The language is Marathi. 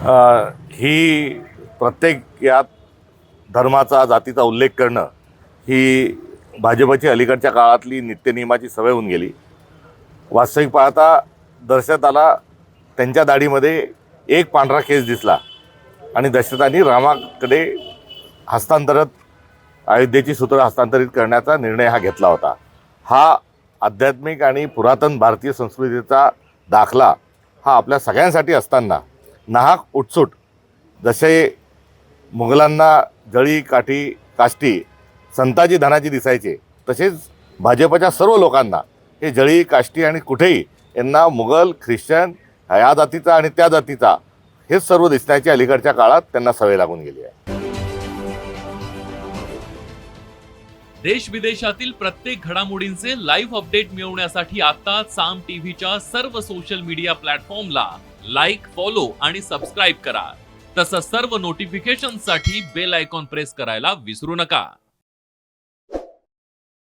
ही प्रत्येक यात धर्माचा जातीचा उल्लेख करणं ही भाजपची अलीकडच्या काळातली नित्यनियमाची सवय होऊन गेली. वास्तविक पाहता दशरथाला त्यांच्या दाढीमध्ये एक पांढरा केस दिसला आणि दशरथांनी रामाकडे अयोध्येची सूत्र हस्तांतरित करण्याचा निर्णय हा घेतला होता. हा आध्यात्मिक आणि पुरातन भारतीय संस्कृतीचा दाखला हा आपल्या सगळ्यांसाठी असताना नाहक उठसूट जसे मुघलांना जळी काष्टी संताजी धनाजी दिसायचे, तसेच भाजपच्या सर्व लोकांना हे जळी काष्टी आणि कुठेही यांना मुघल ख्रिश्चन या जातीचा आणि त्या जातीचा हेच सर्व दिसण्याची अलीकडच्या काळात त्यांना सवय लागून गेली आहे. देश विदेशातील प्रत्येक घडामोडींचे लाईव्ह अपडेट मिळवण्यासाठी आता साम टीव्हीच्या सर्व सोशल मीडिया प्लॅटफॉर्मला लाईक, फॉलो आणि सबस्क्राईब करा. तसंच सर्व नोटिफिकेशनसाठी बेल आयकॉन प्रेस करायला विसरू नका.